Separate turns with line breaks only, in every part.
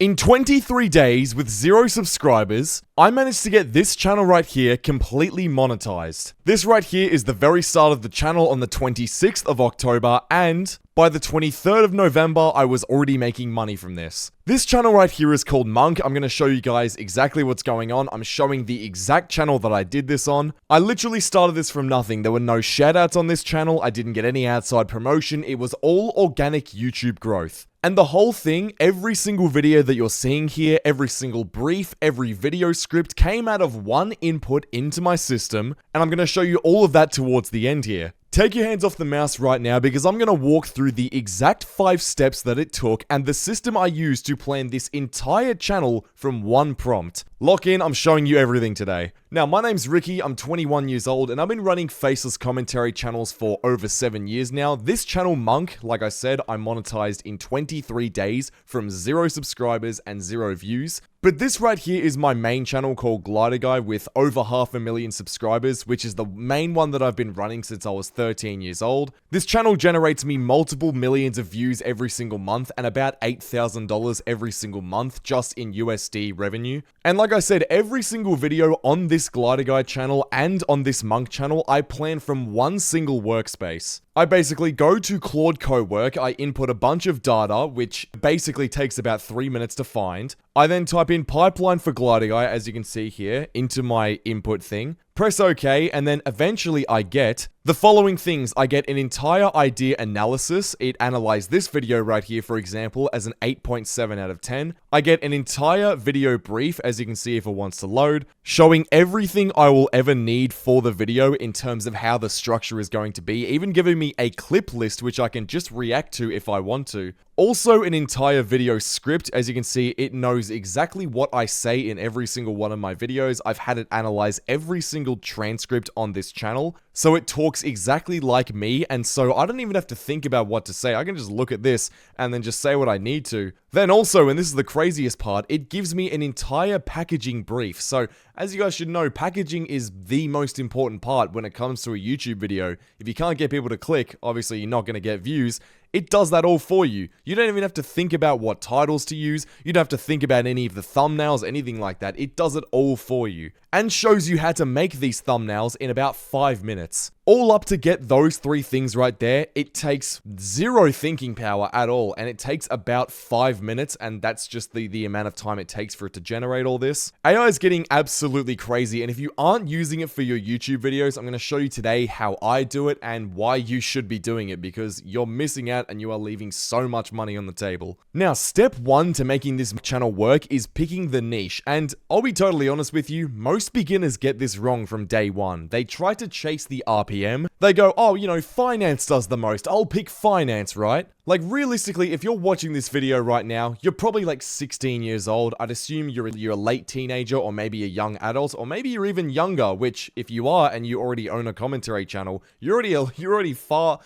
In 23 days with 0 subscribers, I managed to get this channel right here completely monetized. This right here is the very start of the channel on the 26th of October, and by the 23rd of November, I was already making money from this. This channel right here is called Monk. I'm going to show you guys exactly what's going on. I'm showing the exact channel that I did this on. I literally started this from nothing. There were no shoutouts on this channel. I didn't get any outside promotion. It was all organic YouTube growth. And the whole thing, every single video that you're seeing here, every single brief, every video script came out of one input into my system, and I'm going to show you all of that towards the end here. Take your hands off the mouse right now because I'm going to walk through the exact 5 steps that it took and the system I used to plan this entire channel from one prompt. Lock in, I'm showing you everything today. Now, my name's Ricky, I'm 21 years old, and I've been running faceless commentary channels for over 7 years now. This channel, Monk, like I said, I monetized in 23 days from 0 subscribers and 0 views. But this right here is my main channel called Glider Guy with over 500,000 subscribers, which is the main one that I've been running since I was 13 years old. This channel generates me multiple millions of views every single month and about $8,000 every single month just in USD revenue. And like I said, every single video on this Glider Guy channel and on this Monk channel, I plan from one single workspace. I basically go to Claude Cowork, I input a bunch of data, which basically takes about 3 minutes to find. I then type in pipeline for Glider Guy, as you can see here, into my input thing. Press OK, and then eventually I get the following things. I get an entire idea analysis. It analyzed this video right here, for example, as an 8.7 out of 10. I get an entire video brief, as you can see if it wants to load, showing everything I will ever need for the video in terms of how the structure is going to be, even giving me a clip list which I can just react to if I want to. Also, an entire video script. As you can see, it knows exactly what I say in every single one of my videos. I've had it analyze every single transcript on this channel, so it talks exactly like me, and so I don't even have to think about what to say. I can just look at this and then just say what I need to. Then also, and this is the craziest part, it gives me an entire packaging brief. So, as you guys should know, packaging is the most important part when it comes to a YouTube video. If you can't get people to click, obviously you're not going to get views. It does that all for you. You don't even have to think about what titles to use. You don't have to think about any of the thumbnails, anything like that. It does it all for you. And shows you how to make these thumbnails in about 5 minutes. All up to get those 3 things right there, it takes 0 thinking power at all, and it takes about 5 minutes, and that's just the amount of time it takes for it to generate all this. AI is getting absolutely crazy, and if you aren't using it for your YouTube videos, I'm going to show you today how I do it and why you should be doing it, because you're missing out and you are leaving so much money on the table. Now, step 1 to making this channel work is picking the niche, and I'll be totally honest with you, most beginners get this wrong from day one. They try to chase the RPM. They go, oh, you know, finance does the most. I'll pick finance, right? Like, realistically, if you're watching this video right now, you're probably like 16 years old. I'd assume you're a late teenager or maybe a young adult, or maybe you're even younger, which if you are and you already own a commentary channel, you're already far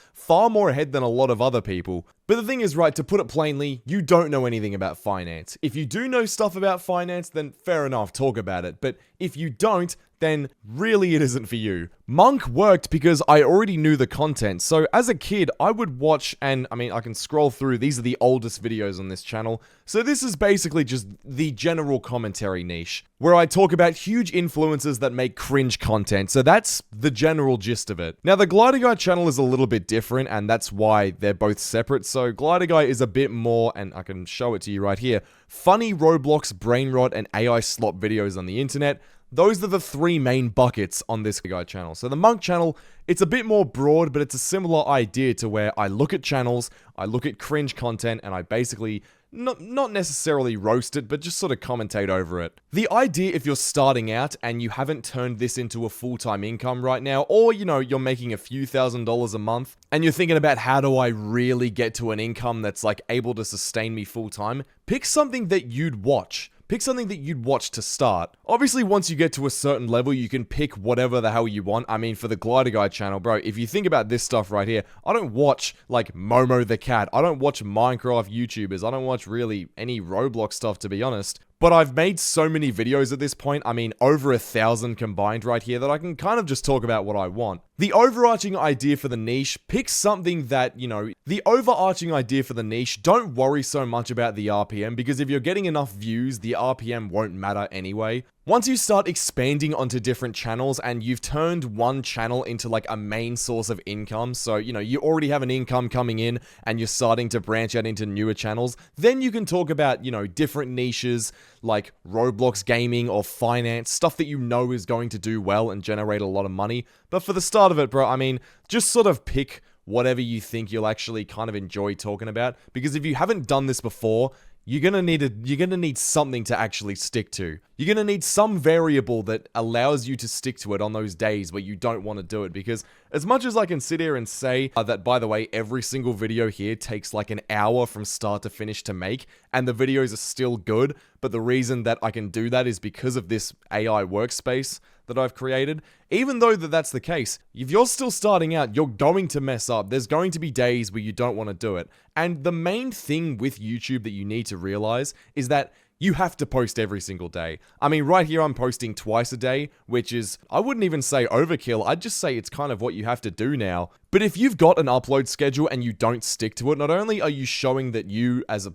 more ahead than a lot of other people. But the thing is, right, to put it plainly, you don't know anything about finance. If you do know stuff about finance, then fair enough, talk about it. But if you don't, then really it isn't for you. Monk worked because I already knew the content. So as a kid, I would watch, and I mean, I can scroll through. These are the oldest videos on this channel. So this is basically just the general commentary niche, where I talk about huge influencers that make cringe content. So that's the general gist of it. Now, the Glider Guy channel is a little bit different, and that's why they're both separate. So Glider Guy is a bit more, and I can show it to you right here, funny Roblox, brain rot, and AI slop videos on the internet. Those are the 3 main buckets on this guy channel. So the Monk channel, it's a bit more broad, but it's a similar idea to where I look at channels, I look at cringe content, and I basically not necessarily roast it, but just sort of commentate over it. The idea, if you're starting out and you haven't turned this into a full-time income right now, or, you know, you're making a few $1,000s a month, and you're thinking about how do I really get to an income that's like able to sustain me full-time, pick something that you'd watch. Pick something that you'd watch to start. Obviously, once you get to a certain level, you can pick whatever the hell you want. I mean, for the Glider Guy channel, bro, if you think about this stuff right here, I don't watch, like, Momo the Cat. I don't watch Minecraft YouTubers. I don't watch really any Roblox stuff, to be honest. But I've made so many videos at this point, I mean over 1,000 combined right here, that I can kind of just talk about what I want. The overarching idea for the niche, pick something that, the overarching idea for the niche, don't worry so much about the RPM, because if you're getting enough views, the RPM won't matter anyway. Once you start expanding onto different channels and you've turned one channel into like a main source of income, so you already have an income coming in and you're starting to branch out into newer channels, then you can talk about, different niches like Roblox gaming or finance, stuff that is going to do well and generate a lot of money. But for the start of it, bro, I mean, just sort of pick whatever you think you'll actually kind of enjoy talking about, because if you haven't done this before, you're gonna need something to actually stick to. You're gonna need some variable that allows you to stick to it on those days where you don't want to do it, because as much as I can sit here and say that, by the way, every single video here takes like an hour from start to finish to make, and the videos are still good, but the reason that I can do that is because of this AI workspace that I've created. Even though that's the case, if you're still starting out, you're going to mess up. There's going to be days where you don't want to do it. And the main thing with YouTube that you need to realize is that you have to post every single day. I mean, right here I'm posting twice a day, which is, I wouldn't even say overkill, I'd just say it's kind of what you have to do now. But if you've got an upload schedule and you don't stick to it, not only are you showing that you as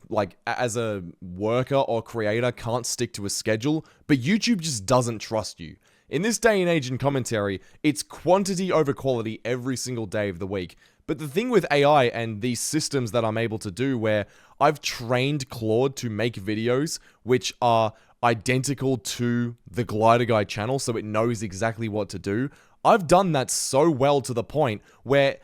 a worker or creator can't stick to a schedule, but YouTube just doesn't trust you. In this day and age in commentary, it's quantity over quality every single day of the week. But the thing with AI and these systems that I'm able to do, where I've trained Claude to make videos which are identical to the Glider Guy channel, so it knows exactly what to do, I've done that so well to the point where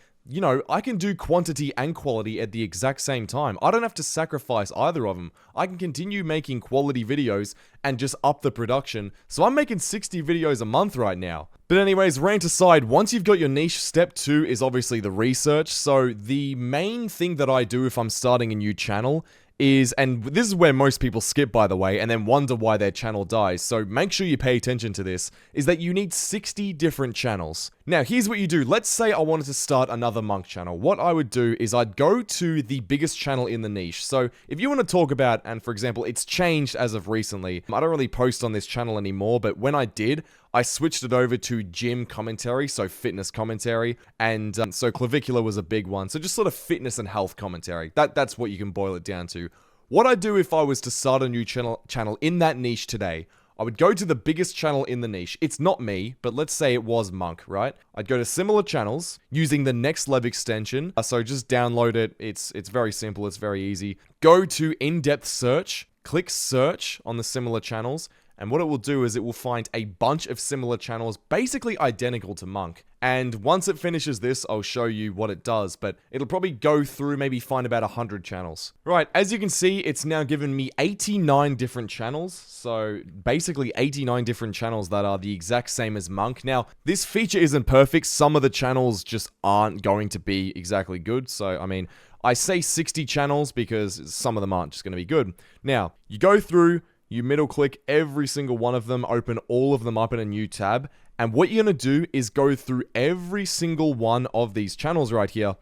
I can do quantity and quality at the exact same time. I don't have to sacrifice either of them. I can continue making quality videos and just up the production. So I'm making 60 videos a month right now. But anyways, rant aside, once you've got your niche, step 2 is obviously the research. So the main thing that I do if I'm starting a new channel is, and this is where most people skip, by the way, and then wonder why their channel dies, so make sure you pay attention to this, is that you need 60 different channels. Now, here's what you do. Let's say I wanted to start another monk channel. What I would do is I'd go to the biggest channel in the niche. So if you want to talk about, and for example, it's changed as of recently. I don't really post on this channel anymore, but when I did, I switched it over to gym commentary, so fitness commentary, and so clavicular was a big one. So just sort of fitness and health commentary. That's what you can boil it down to. What I'd do if I was to start a new channel in that niche today, I would go to the biggest channel in the niche. It's not me, but let's say it was Monk, right? I'd go to similar channels using the Next Lev extension. So just download it. It's very simple. It's very easy. Go to in-depth search, click search on the similar channels. And what it will do is it will find a bunch of similar channels basically identical to Monk. And once it finishes this, I'll show you what it does, but it'll probably go through, maybe find about 100 channels. Right, as you can see, it's now given me 89 different channels. So basically 89 different channels that are the exact same as Monk. Now, this feature isn't perfect. Some of the channels just aren't going to be exactly good. So, I mean, I say 60 channels because some of them aren't just going to be good. Now, you go through, you middle click every single one of them, open all of them up in a new tab. And what you're going to do is go through every single one of these channels right here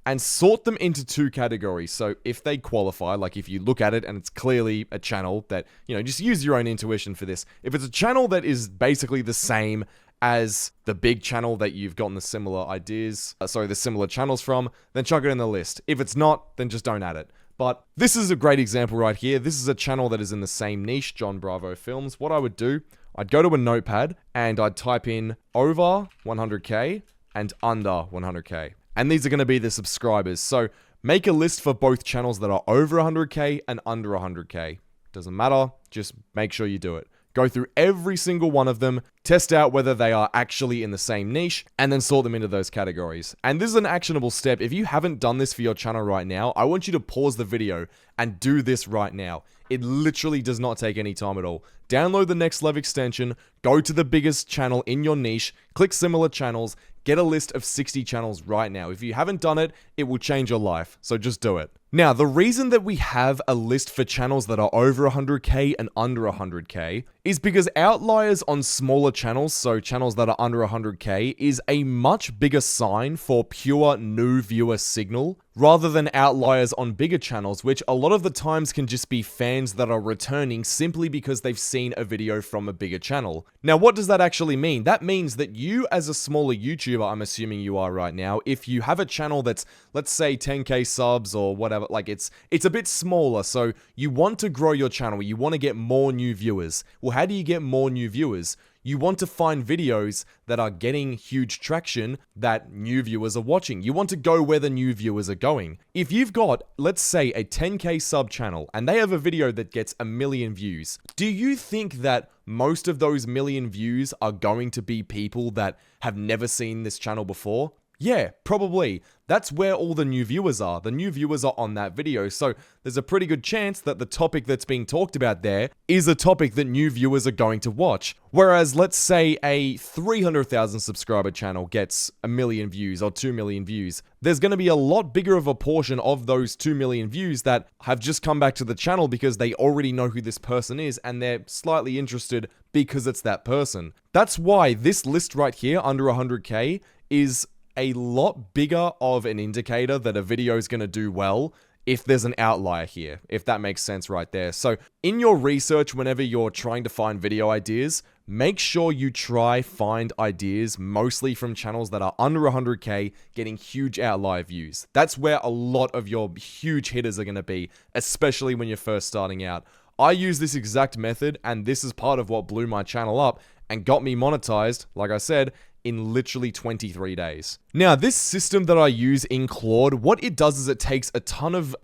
and sort them into 2 categories. So if they qualify, like if you look at it and it's clearly a channel that, just use your own intuition for this. If it's a channel that is basically the same as the big channel that you've gotten the similar the similar channels from, then chuck it in the list. If it's not, then just don't add it. But this is a great example right here. This is a channel that is in the same niche, John Bravo Films. What I would do, I'd go to a notepad and I'd type in over 100K and under 100K. And these are going to be the subscribers. So make a list for both channels that are over 100K and under 100K. Doesn't matter, just make sure you do it. Go through every single one of them, test out whether they are actually in the same niche, and then sort them into those categories. And this is an actionable step. If you haven't done this for your channel right now, I want you to pause the video and do this right now. It literally does not take any time at all. Download the Next Lev extension, go to the biggest channel in your niche, click similar channels, Get a list of 60 channels right now. If you haven't done it, it will change your life. So just do it. Now, the reason that we have a list for channels that are over 100k and under 100k is because outliers on smaller channels, so channels that are under 100k, is a much bigger sign for pure new viewer signal rather than outliers on bigger channels, which a lot of the times can just be fans that are returning simply because they've seen a video from a bigger channel. Now, what does that actually mean? That means that you, as a smaller YouTuber, I'm assuming you are right now, if you have a channel that's, let's say, 10k subs or whatever, like it's a bit smaller, so you want to grow your channel, you want to get more new viewers. Well, how do you get more new viewers? You want to find videos that are getting huge traction that new viewers are watching. You want to go where the new viewers are going. If you've got, let's say, a 10k sub channel and they have a video that gets 1 million views, do you think that most of those 1 million views are going to be people that have never seen this channel before? Yeah, probably. That's where all the new viewers are. The new viewers are on that video. So there's a pretty good chance that the topic that's being talked about there is a topic that new viewers are going to watch. Whereas, let's say a 300,000 subscriber channel gets 1 million views or 2 million views. There's going to be a lot bigger of a portion of those 2 million views that have just come back to the channel because they already know who this person is and they're slightly interested because it's that person. That's why this list right here, under 100k, is a lot bigger of an indicator that a video is going to do well if there's an outlier here, if that makes sense right there. So in your research, whenever you're trying to find video ideas, make sure you find ideas mostly from channels that are under 100k getting huge outlier views. That's where a lot of your huge hitters are going to be, especially when you're first starting out. I use this exact method, and this is part of what blew my channel up and got me monetized, like I said, in literally 23 days. Now, this system that I use in Claude, what it does is it takes a ton of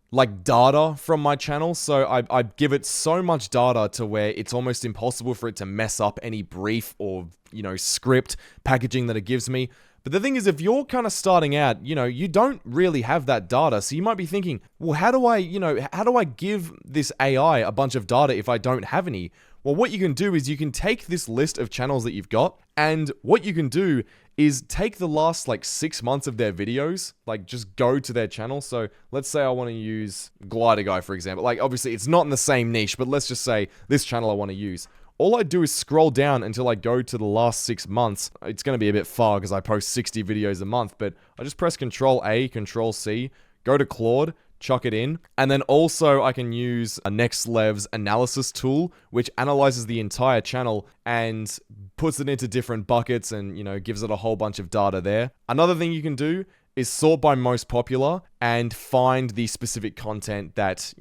data from my channel. So I give it so much data to where it's almost impossible for it to mess up any brief or, script packaging that it gives me. But the thing is, if you're kind of starting out, you don't really have that data. So you might be thinking, well, how do I give this AI a bunch of data if I don't have any? Well, what you can do is you can take this list of channels that you've got, and what you can do is take the last 6 months of their videos, just go to their channel. So let's say I want to use Glider Guy, for example. Obviously it's not in the same niche, but let's just say this channel I want to use. All I do is scroll down until I go to the last 6 months. It's going to be a bit far because I post 60 videos a month, but I just press Control A, Control C, go to Claude, chuck it in, and then also I can use a NextLev's analysis tool, which analyzes the entire channel and puts it into different buckets and, gives it a whole bunch of data there. Another thing you can do is sort by most popular and find the specific content that,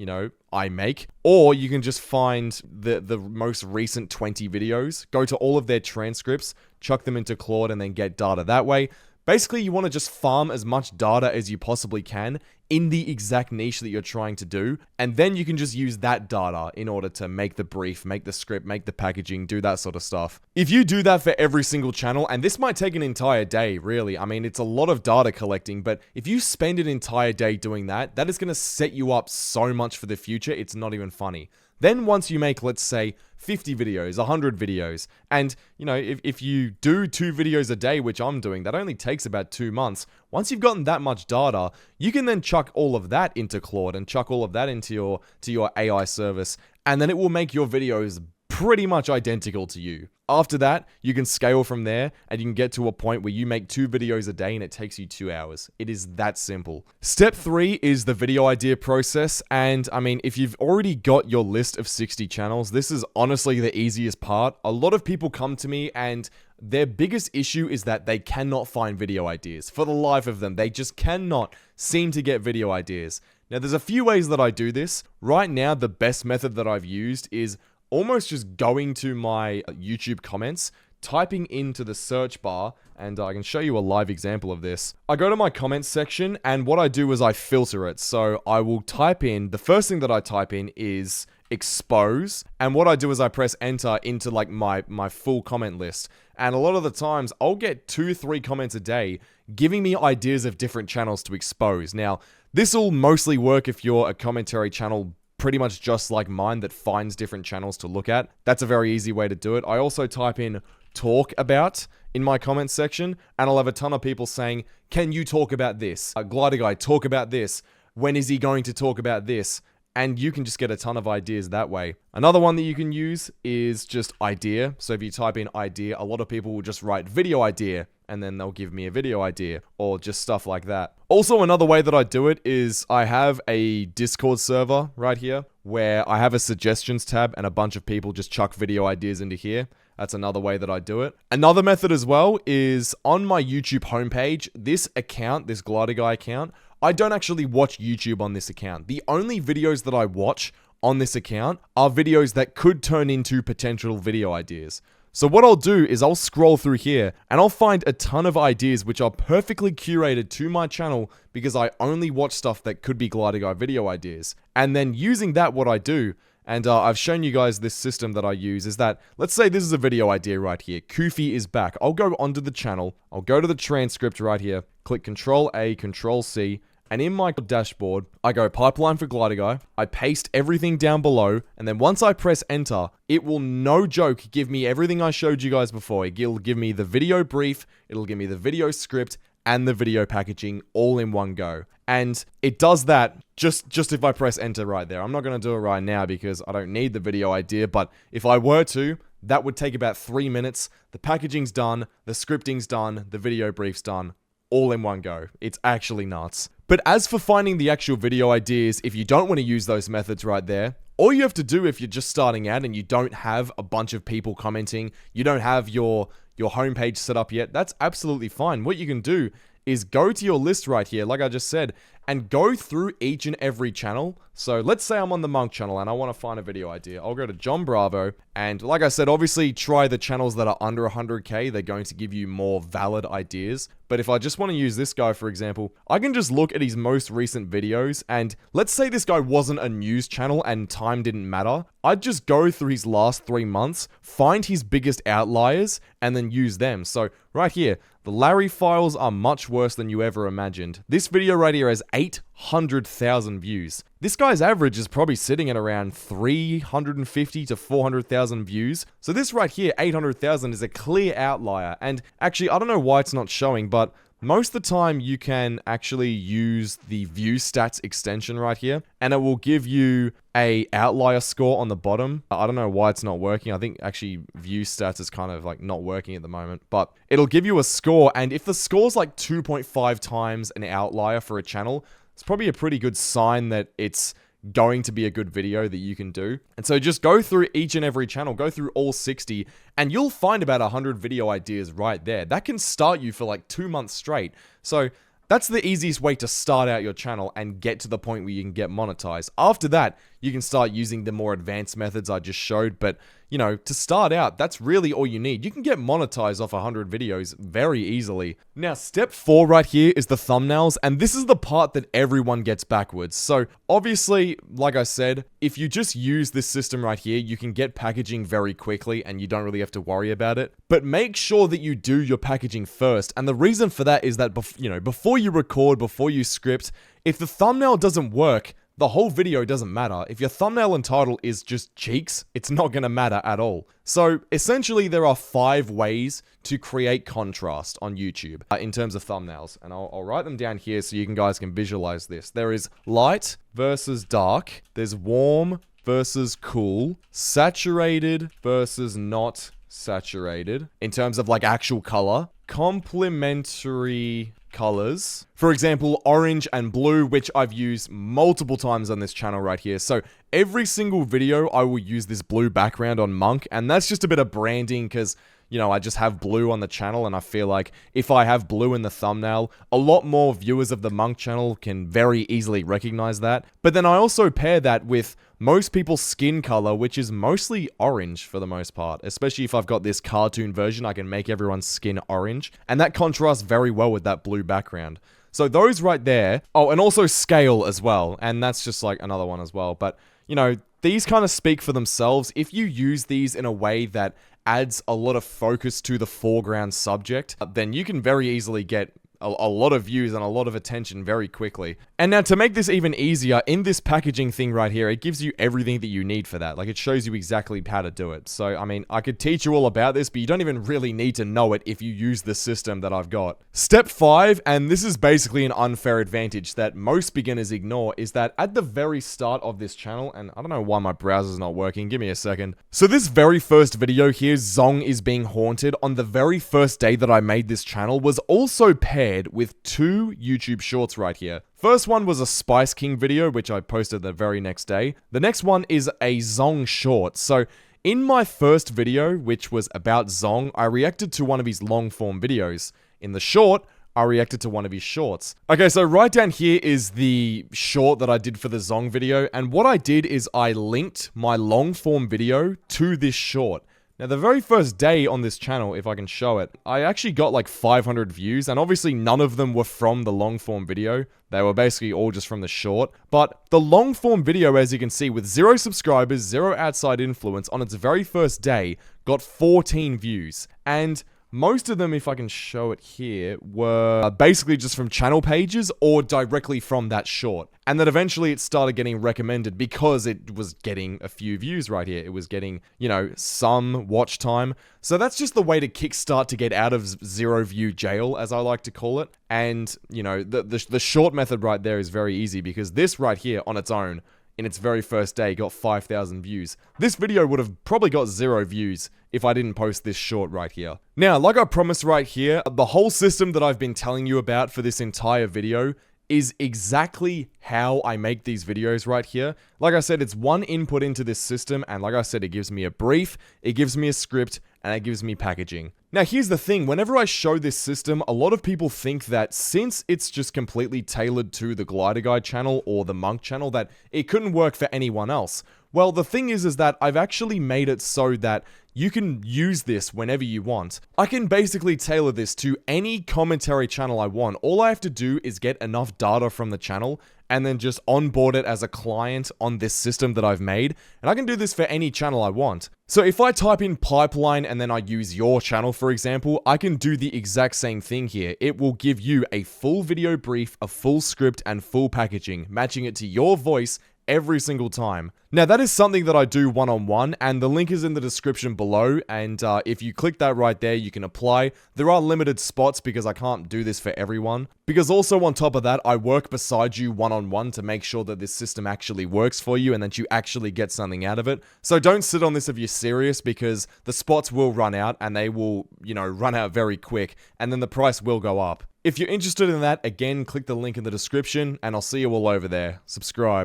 I make. Or you can just find the most recent 20 videos, go to all of their transcripts, chuck them into Claude, and then get data that way. Basically, you want to just farm as much data as you possibly can in the exact niche that you're trying to do, and then you can just use that data in order to make the brief, make the script, make the packaging, do that sort of stuff. If you do that for every single channel, and this might take an entire day, really, I mean, it's a lot of data collecting, but if you spend an entire day doing that, that is going to set you up so much for the future, it's not even funny. Then once you make, let's say, 50 videos, 100 videos, and, if you do 2 videos a day, which I'm doing, that only takes about 2 months. Once you've gotten that much data, you can then chuck all of that into Claude and chuck all of that into your AI service, and then it will make your videos pretty much identical to you. After that, you can scale from there and you can get to a point where you make 2 videos a day and it takes you 2 hours. It is that simple. Step 3 is the video idea process. And I mean, if you've already got your list of 60 channels, this is honestly the easiest part. A lot of people come to me and their biggest issue is that they cannot find video ideas. For the life of them, they just cannot seem to get video ideas. Now, there's a few ways that I do this. Right now, the best method that I've used is almost just going to my YouTube comments, typing into the search bar, and I can show you a live example of this. I go to my comments section, and what I do is I filter it. So I will type in, the first thing that I type in is expose, and what I do is I press enter into my full comment list. And a lot of the times I'll get 2-3 comments a day giving me ideas of different channels to expose. Now, this will mostly work if you're a commentary channel pretty much just like mine that finds different channels to look at. That's a very easy way to do it. I also type in talk about in my comments section, and I'll have a ton of people saying, can you talk about this? Glider Guy, talk about this. When is he going to talk about this? And you can just get a ton of ideas that way. Another one that you can use is just idea. So if you type in idea, a lot of people will just write video idea, and then they'll give me a video idea, or just stuff like that. Also, another way that I do it is I have a Discord server right here where I have a suggestions tab and a bunch of people just chuck video ideas into here. That's another way that I do it. Another method as well is on my YouTube homepage, this account, this Glider Guy account, I don't actually watch YouTube on this account. The only videos that I watch on this account are videos that could turn into potential video ideas. So what I'll do is I'll scroll through here and I'll find a ton of ideas which are perfectly curated to my channel because I only watch stuff that could be Glider Guy video ideas. And then using that, what I do, and I've shown you guys this system that I use, is that, let's say this is a video idea right here. Koofy is back. I'll go onto the channel. I'll go to the transcript right here, click Control A, Control C, and in my dashboard, I go pipeline for Glider Guy, I paste everything down below, and then once I press enter, it will, no joke, give me everything I showed you guys before. It'll give me the video brief, it'll give me the video script, and the video packaging all in one go. And it does that just if I press enter right there. I'm not going to do it right now because I don't need the video idea, but if I were to, that would take about 3 minutes. The packaging's done, the scripting's done, the video brief's done, all in one go. It's actually nuts. But as for finding the actual video ideas, if you don't want to use those methods right there, all you have to do if you're just starting out and you don't have a bunch of people commenting, you don't have your homepage set up yet, that's absolutely fine. What you can do is go to your list right here, like I just said, and go through each and every channel. So let's say I'm on the Monk channel and I want to find a video idea. I'll go to John Bravo, and like I said, obviously try the channels that are under 100k. They're going to give you more valid ideas. But if I just want to use this guy, for example, I can just look at his most recent videos, and let's say this guy wasn't a news channel and time didn't matter. I'd just go through his last 3 months, find his biggest outliers, and then use them. So right here, the Larry files are much worse than you ever imagined. This video right here has 800,000 views. This guy's average is probably sitting at around 350 to 400,000 views. So this right here, 800,000, is a clear outlier. And actually, I don't know why it's not showing, but most of the time you can actually use the view stats extension right here, and it will give you a outlier score on the bottom. I don't know why it's not working. I think actually view stats is kind of like not working at the moment, but it'll give you a score, and if the score's like 2.5 times an outlier for a channel, it's probably a pretty good sign that it's going to be a good video that you can do. And so just go through each and every channel, go through all 60, and you'll find about 100 video ideas right there. That can start you for like 2 months straight. So that's the easiest way to start out your channel and get to the point where you can get monetized. After that, you can start using the more advanced methods I just showed, but you know, to start out, that's really all you need. You can get monetized off 100 videos very easily. Now, step 4 right here is the thumbnails, and this is the part that everyone gets backwards. So obviously, like I said, if you just use this system right here, you can get packaging very quickly and you don't really have to worry about it. But make sure that you do your packaging first. And the reason for that is that, before you record, before you script, if the thumbnail doesn't work, the whole video doesn't matter. If your thumbnail and title is just cheeks, it's not going to matter at all. So essentially, there are 5 ways to create contrast on YouTube in terms of thumbnails. And I'll write them down here so you guys can visualize this. There is light versus dark. There's warm versus cool. Saturated versus not saturated. In terms of like actual color. Complementary colors. For example, orange and blue, which I've used multiple times on this channel right here. So every single video, I will use this blue background on Monk, and that's just a bit of branding because, you know, I just have blue on the channel, and I feel like if I have blue in the thumbnail, a lot more viewers of the Monk channel can very easily recognize that. But then I also pair that with most people's skin color, which is mostly orange for the most part. Especially if I've got this cartoon version, I can make everyone's skin orange, and that contrasts very well with that blue background. So those right there. Oh, and also scale as well, and that's just like another one as well. But, you know, these kind of speak for themselves. If you use these in a way that adds a lot of focus to the foreground subject, then you can very easily get a lot of views and a lot of attention very quickly. And now to make this even easier, in this packaging thing right here, it gives you everything that you need for that. Like, it shows you exactly how to do it. So, I mean, I could teach you all about this, but you don't even really need to know it if you use the system that I've got. Step 5, and this is basically an unfair advantage that most beginners ignore, is that at the very start of this channel, and I don't know why my browser's not working, give me a second. So this very first video here, Zong is being haunted, on the very first day that I made this channel, was also paired with 2 YouTube shorts right here. First one was a Spice King video, which I posted the very next day. The next one is a Zong short. So in my first video, which was about Zong, I reacted to one of his long form videos. In the short, I reacted to one of his shorts. Okay, so right down here is the short that I did for the Zong video, and what I did is I linked my long form video to this short. Now, the very first day on this channel, if I can show it, I actually got like 500 views, and obviously none of them were from the long form video. They were basically all just from the short. But the long form video, as you can see, with 0 subscribers, 0 outside influence, on its very first day, got 14 views. And most of them, if I can show it here, were basically just from channel pages or directly from that short. And then eventually it started getting recommended because it was getting a few views right here. It was getting, you know, some watch time. So that's just the way to kickstart to get out of 0 view jail, as I like to call it. And, you know, the short method right there is very easy because this right here on its own, in its very first day, got 5,000 views. This video would have probably got 0 views if I didn't post this short right here. Now, like I promised right here, the whole system that I've been telling you about for this entire video is exactly how I make these videos right here. Like I said, it's one input into this system, and like I said, it gives me a brief, it gives me a script, and it gives me packaging. Now, here's the thing, whenever I show this system, a lot of people think that since it's just completely tailored to the Glider Guide channel or the Monk channel, that it couldn't work for anyone else. Well, the thing is that I've actually made it so that you can use this whenever you want. I can basically tailor this to any commentary channel I want. All I have to do is get enough data from the channel and then just onboard it as a client on this system that I've made. And I can do this for any channel I want. So if I type in pipeline and then I use your channel, for example, I can do the exact same thing here. It will give you a full video brief, a full script, and full packaging, matching it to your voice every single time. Now, that is something that I do one-on-one, and the link is in the description below, and if you click that right there, you can apply. There are limited spots because I can't do this for everyone. Because also on top of that, I work beside you one-on-one to make sure that this system actually works for you and that you actually get something out of it. So don't sit on this if you're serious, because the spots will run out, and they will, you know, run out very quick, and then the price will go up. If you're interested in that, again, click the link in the description, and I'll see you all over there. Subscribe.